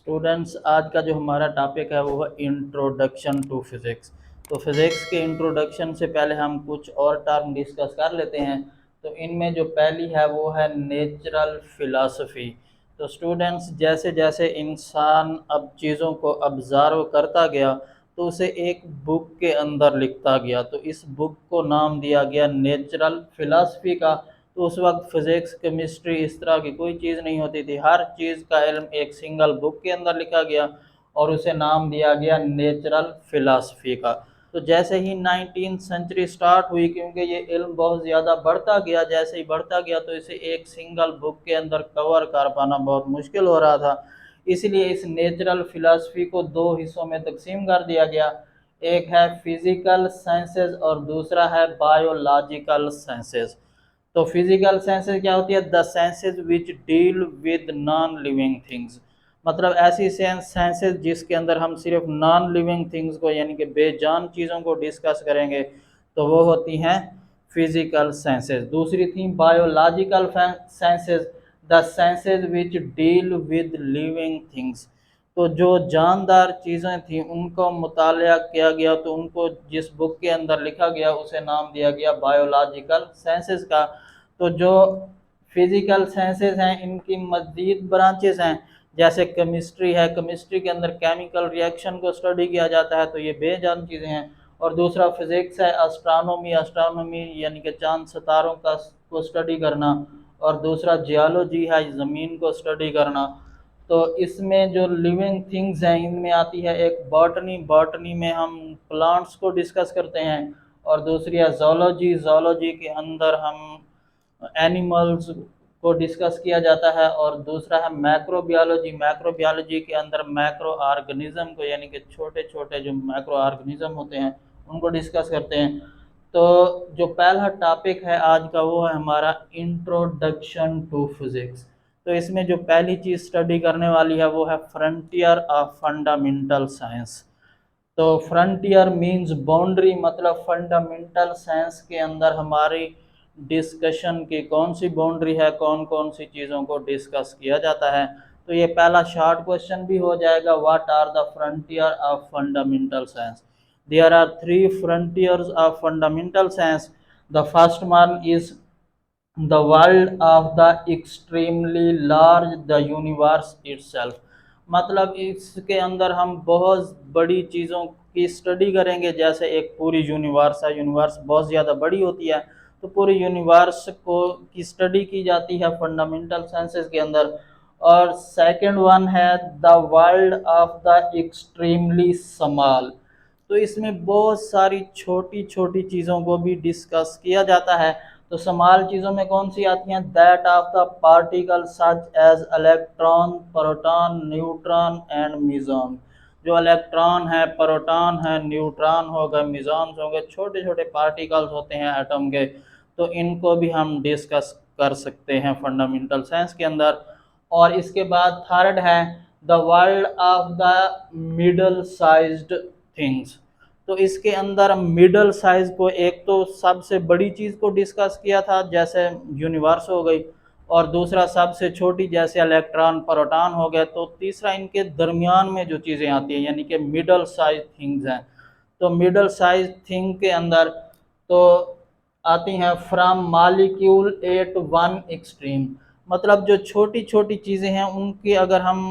Students, आज का जो हमारा टॉपिक है वो है इंट्रोडक्शन टू फिज़िक्स। तो फिज़िक्स के इंट्रोडक्शन से पहले हम कुछ और टर्म डिस्कस कर लेते हैं। तो इनमें जो पहली है वो है नेचुरल फ़िलासफ़ी। तो स्टूडेंट्स, जैसे जैसे इंसान अब चीज़ों को ऑब्ज़र्व करता गया तो उसे एक बुक के अंदर लिखता गया, तो इस बुक को नाम दिया गया नेचुरल फ़िलासफ़ी का। तो उस वक्त फिज़िक्स, केमिस्ट्री इस तरह की कोई चीज़ नहीं होती थी, हर चीज़ का इल्म एक सिंगल बुक के अंदर लिखा गया और उसे नाम दिया गया नेचुरल फ़िलासफ़ी का। तो जैसे ही 19th सेंचुरी स्टार्ट हुई, क्योंकि ये इल्म बहुत ज़्यादा बढ़ता गया, जैसे ही बढ़ता गया तो इसे एक सिंगल बुक के अंदर कवर कर पाना बहुत मुश्किल हो रहा था। इसलिए इस नेचुरल फ़िलासफ़ी को दो हिस्सों में तकसीम कर दिया गया। एक है फिज़िकल साइंसेज और दूसरा है बायोलॉजिकल साइंसेज। तो फिजिकल सेंसेस क्या होती है? The senses which deal with non living things. मतलब ऐसी सेंसेस जिसके अंदर हम सिर्फ नॉन लिविंग थिंग्स को, यानी कि बेजान चीज़ों को डिस्कस करेंगे, तो वो होती हैं फिजिकल सेंसेस। दूसरी थी biological senses, the senses which deal with living things. तो जो जानदार चीज़ें थी उनको मुताला किया गया, तो उनको जिस बुक के अंदर लिखा गया उसे नाम दिया गया बायोलॉजिकल साइंसेस का। तो जो फिज़िकल साइंसेस हैं इनकी मज़ीद ब्रांचेस हैं, जैसे केमिस्ट्री है, केमिस्ट्री के अंदर केमिकल रिएक्शन को स्टडी किया जाता है, तो ये बेजान चीज़ें हैं। और दूसरा फिज़िक्स है एस्ट्रोनॉमी, एस्ट्रोनॉमी यानी कि चांद सितारों का को स्टडी करना। और दूसरा जियोलॉजी है, ज़मीन को स्टडी करना। तो इसमें जो लिविंग थिंग्स हैं इनमें आती है एक बॉटनी, बॉटनी में हम प्लांट्स को डिस्कस करते हैं। और दूसरी है जोलॉजी, जोलॉजी के अंदर हम एनिमल्स को डिस्कस किया जाता है। और दूसरा है मैक्रोबायोलॉजी, मैक्रोबायोलॉजी के अंदर मैक्रो ऑर्गेनिज्म को, यानी कि छोटे छोटे जो मैक्रो ऑर्गेनिज्म होते हैं उनको डिस्कस करते हैं। तो जो पहला टॉपिक है आज का वो है हमारा इंट्रोडक्शन टू फिज़िक्स। तो इसमें जो पहली चीज़ स्टडी करने वाली है वो है फ्रंटियर ऑफ फंडामेंटल साइंस। तो फ्रंटियर मींस बाउंड्री, मतलब फंडामेंटल साइंस के अंदर हमारी डिस्कशन की कौन सी बाउंड्री है, कौन कौन सी चीज़ों को डिस्कस किया जाता है। तो ये पहला शॉर्ट क्वेश्चन भी हो जाएगा, what are the frontier of fundamental science. There are three frontiers of fundamental science. The first one is the world of the extremely large, the universe itself. मतलब इसके अंदर हम बहुत बड़ी चीज़ों की स्टडी करेंगे, जैसे एक पूरी यूनिवर्स है, यूनिवर्स बहुत ज़्यादा बड़ी होती है, तो पूरे यूनिवर्स को की स्टडी की जाती है फंडामेंटल साइंसेस के अंदर। और सेकंड वन है the world of the extremely small. तो इसमें बहुत सारी छोटी छोटी चीज़ों को भी डिस्कस किया जाता है। तो स्मॉल चीज़ों में कौन सी आती हैं? That of the particle such as electron, proton, neutron and meson. जो इलेक्ट्रॉन है, प्रोटॉन है, न्यूट्रॉन हो गए, मीजॉन्स हो गए, छोटे छोटे पार्टिकल्स होते हैं एटम के, तो इनको भी हम डिस्कस कर सकते हैं फंडामेंटल साइंस के अंदर। और इसके बाद थर्ड है the world of the middle sized things. तो इसके अंदर मिडल साइज को, एक तो सबसे बड़ी चीज़ को डिस्कस किया था जैसे यूनिवर्स हो गई, और दूसरा सबसे छोटी जैसे इलेक्ट्रॉन, प्रोटॉन हो गए, तो तीसरा इनके दरमियान में जो चीज़ें आती हैं यानी कि मिडल साइज थिंग्स हैं। तो मिडल साइज थिंग के अंदर तो आती हैं from molecule eight one extreme. मतलब जो छोटी छोटी चीज़ें हैं उनकी अगर हम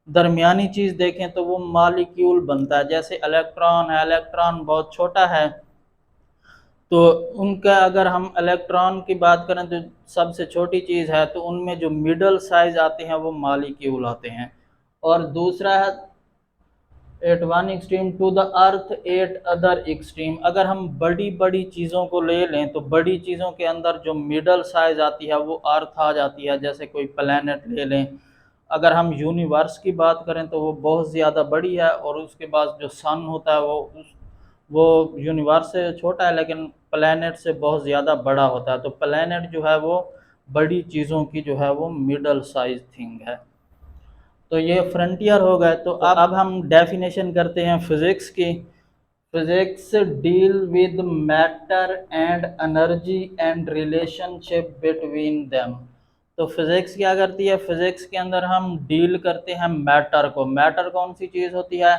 दरमियानी चीज़ देखें तो वो मॉलिक्यूल बनता है। जैसे इलेक्ट्रॉन है, इलेक्ट्रॉन बहुत छोटा है, तो उनका अगर हम इलेक्ट्रॉन की बात करें तो सबसे छोटी चीज़ है, तो उनमें जो मिडल साइज आते हैं वो मॉलिक्यूल आते हैं। और दूसरा है at one extreme to the earth at other extreme. अगर हम बड़ी बड़ी चीज़ों को ले लें तो बड़ी चीज़ों के अंदर जो मिडल साइज आती है वो अर्थ आ जाती है, जैसे कोई प्लैनेट ले लें। अगर हम यूनिवर्स की बात करें तो वो बहुत ज़्यादा बड़ी है, और उसके बाद जो सन होता है वो यूनिवर्स से छोटा है लेकिन प्लैनेट से बहुत ज़्यादा बड़ा होता है। तो प्लैनेट जो है वो बड़ी चीज़ों की जो है वो मिडल साइज थिंग है। तो ये फ्रंटियर हो गए। तो अब हम डेफिनेशन करते हैं फिज़िक्स की। Physics deal with matter and energy and relationship between them. तो फिज़िक्स क्या करती है, फिज़िक्स के अंदर हम डील करते हैं मैटर को। मैटर कौन सी चीज़ होती है,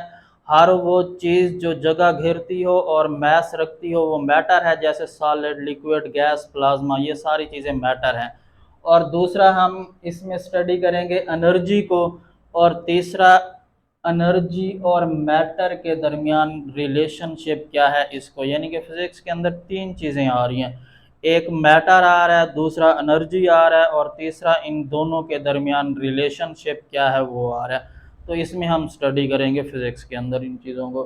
हर वो चीज़ जो जगह घेरती हो और मैस रखती हो वो मैटर है, जैसे सॉलिड, लिक्विड, गैस, प्लाज्मा, ये सारी चीज़ें मैटर हैं। और दूसरा हम इसमें स्टडी करेंगे एनर्जी को, और तीसरा एनर्जी और मैटर के दरमियान रिलेशनशिप क्या है इसको, यानी कि फिज़िक्स के अंदर तीन चीज़ें आ रही हैं, एक मैटर आ रहा है, दूसरा एनर्जी आ रहा है, और तीसरा इन दोनों के दरमियान रिलेशनशिप क्या है वो आ रहा है। तो इसमें हम स्टडी करेंगे फ़िज़िक्स के अंदर इन चीज़ों को।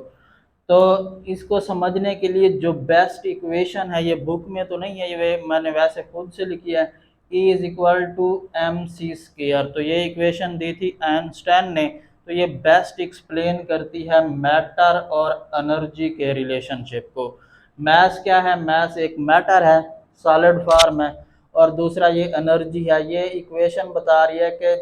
तो इसको समझने के लिए जो बेस्ट इक्वेशन है, ये बुक में तो नहीं है, ये मैंने वैसे खुद से लिखी है, E is equal to M C square. तो ये इक्वेशन दी थी आइंस्टाइन ने। तो ये बेस्ट एक्सप्लेन करती है मैटर और एनर्जी के रिलेशनशिप को। मैस क्या है, मैस एक मैटर है, सॉलिड फॉर्म है, और दूसरा ये एनर्जी है। ये इक्वेशन बता रही है कि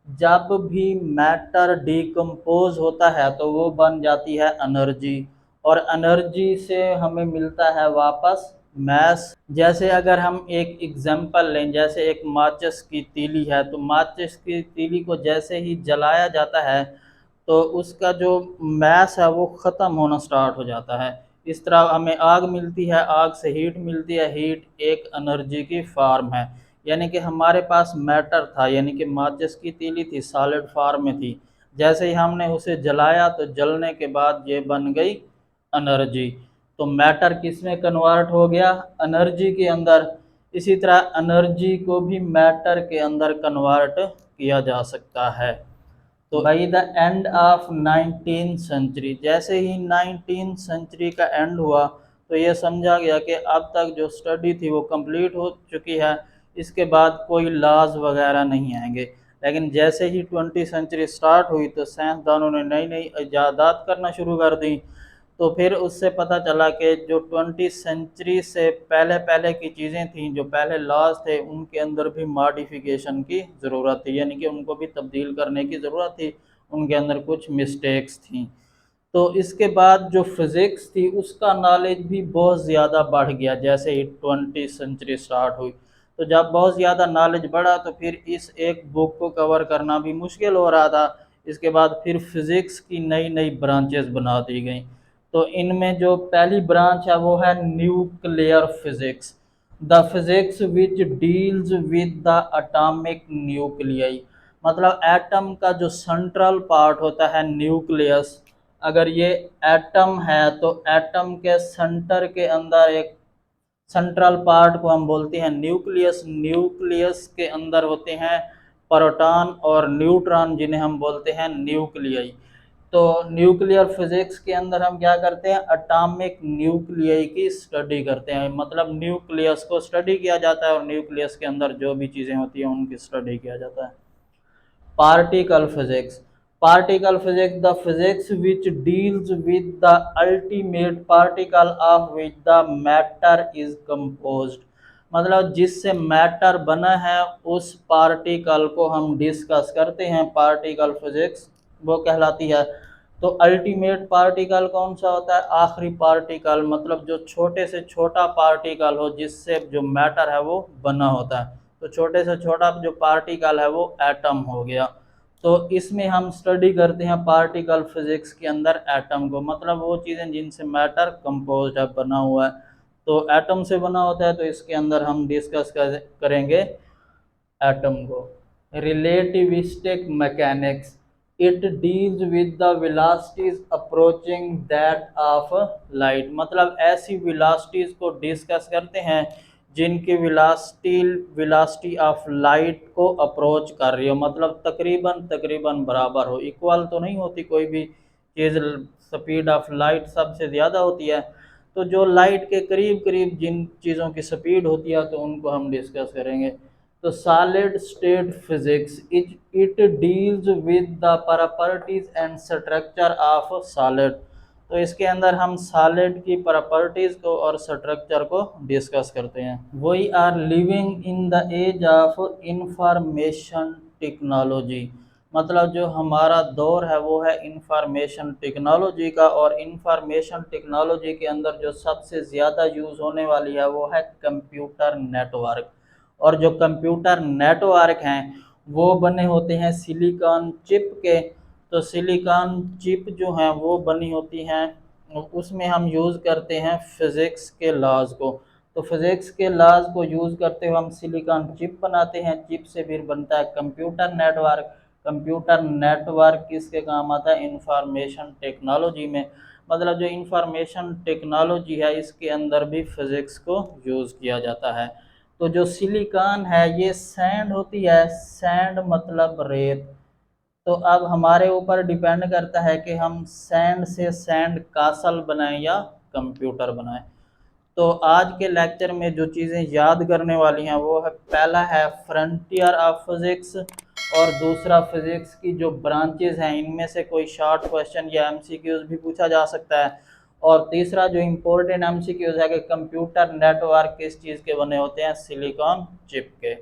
जब भी मैटर डिकम्पोज होता है तो वो बन जाती है एनर्जी, और एनर्जी से हमें मिलता है वापस मैस। जैसे अगर हम एक एग्जांपल लें, जैसे एक माचिस की तीली है, तो माचिस की तीली को जैसे ही जलाया जाता है तो उसका जो मैस है वो ख़त्म होना स्टार्ट हो जाता है। इस तरह हमें आग मिलती है, आग से हीट मिलती है, हीट एक एनर्जी की फॉर्म है। यानी कि हमारे पास मैटर था, यानी कि माचिस की तीली थी, सॉलिड फॉर्म में थी, जैसे ही हमने उसे जलाया तो जलने के बाद ये बन गई एनर्जी। तो मैटर किस में कन्वर्ट हो गया, एनर्जी के अंदर। इसी तरह एनर्जी को भी मैटर के अंदर कन्वर्ट किया जा सकता है। तो by the end of 19th century, जैसे ही 19th सेंचुरी का एंड हुआ तो ये समझा गया कि अब तक जो स्टडी थी वो कंप्लीट हो चुकी है, इसके बाद कोई लॉज वगैरह नहीं आएंगे। लेकिन जैसे ही 20th सेंचुरी स्टार्ट हुई तो साइंसदानों ने नई नई इजादात करना शुरू कर दी। तो फिर उससे पता चला कि जो 20th सेंचुरी से पहले पहले की चीज़ें थीं, जो पहले लॉज थे, उनके अंदर भी मॉडिफिकेशन की ज़रूरत थी, यानी कि उनको भी तब्दील करने की ज़रूरत थी, उनके अंदर कुछ मिस्टेक्स थी। तो इसके बाद जो फिज़िक्स थी उसका नॉलेज भी बहुत ज़्यादा बढ़ गया जैसे ही 20th सेंचुरी स्टार्ट हुई। तो जब बहुत ज़्यादा नॉलेज बढ़ा तो फिर इस एक बुक को कवर करना भी मुश्किल हो रहा था। इसके बाद फिर फिज़िक्स की नई नई ब्रांचेस बना दी गई। तो इनमें जो पहली ब्रांच है वो है nuclear physics, the physics which deals with the atomic nuclei. मतलब एटम का जो सेंट्रल पार्ट होता है न्यूक्लियस, अगर ये एटम है तो एटम के सेंटर के अंदर एक सेंट्रल पार्ट को हम बोलते हैं न्यूक्लियस। न्यूक्लियस के अंदर होते हैं प्रोटॉन और न्यूट्रॉन, जिन्हें हम बोलते हैं न्यूक्लियाई। तो न्यूक्लियर फिजिक्स के अंदर हम क्या करते हैं, एटॉमिक न्यूक्लियाई की स्टडी करते हैं। मतलब न्यूक्लियस को स्टडी किया जाता है और न्यूक्लियस के अंदर जो भी चीज़ें होती हैं उनकी स्टडी किया जाता है। Particle physics, particle physics, the physics which deals with the ultimate particle of which the matter is composed. मतलब जिससे मैटर बना है उस पार्टिकल को हम डिस्कस करते हैं, पार्टिकल फिजिक्स वो कहलाती है। तो अल्टीमेट पार्टिकल कौन सा होता है, आखिरी पार्टिकल, मतलब जो छोटे से छोटा पार्टिकल हो जिससे जो मैटर है वो बना होता है। तो छोटे से छोटा जो पार्टिकल है वो एटम हो गया। तो इसमें हम स्टडी करते हैं पार्टिकल फिजिक्स के अंदर एटम को, मतलब वो चीज़ें जिनसे मैटर कंपोज्ड है, बना हुआ है। तो एटम से बना होता है, तो इसके अंदर हम डिस्कस करेंगे एटम को। Relativistic mechanics, it deals with the velocities approaching that of light. मतलब ऐसी वेलोसिटीज को डिस्कस करते हैं जिनकी वेलोसिटी ऑफ लाइट को अप्रोच कर रही हो, मतलब तकरीबन तकरीबन बराबर हो, इक्वल तो नहीं होती कोई भी चीज़, स्पीड ऑफ लाइट सबसे ज़्यादा होती है। तो जो लाइट के करीब करीब जिन चीज़ों की स्पीड होती है तो उनको हम डिस्कस करेंगे। तो solid state physics, it deals with the properties and structure of solid. तो इसके अंदर हम सॉलिड की प्रॉपर्टीज को और स्ट्रक्चर को डिस्कस करते हैं। We are living in the age of information technology. मतलब जो हमारा दौर है वो है इंफॉर्मेशन टेक्नोलॉजी का, और इंफॉर्मेशन टेक्नोलॉजी के अंदर जो सबसे ज़्यादा यूज़ होने वाली है वो है कंप्यूटर नेटवर्क। और जो कंप्यूटर नेटवर्क हैं वो बने होते हैं सिलिकॉन चिप के। तो सिलिकॉन चिप जो हैं वो बनी होती हैं, उसमें हम यूज़ करते हैं फिज़िक्स के लॉज को। तो फिज़िक्स के लॉज को यूज़ करते हुए हम सिलिकॉन चिप बनाते हैं, चिप से फिर बनता है कंप्यूटर नेटवर्क। कंप्यूटर नेटवर्क किसके काम आता है? इंफॉर्मेशन टेक्नोलॉजी में। मतलब जो इंफॉर्मेशन टेक्नोलॉजी है इसके अंदर भी फिज़िक्स को यूज़ किया जाता है। तो जो सिलिकॉन है ये सैंड होती है, सैंड मतलब रेत। तो अब हमारे ऊपर डिपेंड करता है कि हम सैंड से सैंड कासल बनाएं या कंप्यूटर बनाएं। तो आज के लेक्चर में जो चीज़ें याद करने वाली हैं वो है, पहला है फ्रंटियर ऑफ फिजिक्स, और दूसरा फिजिक्स की जो ब्रांचेज हैं इनमें से कोई शॉर्ट क्वेश्चन या एमसीक्यूज भी पूछा जा सकता है। और तीसरा जो इम्पोर्टेंट एमसीक्यूज है कि कंप्यूटर नेटवर्क किस चीज़ के बने होते हैं? सिलिकॉन चिप के।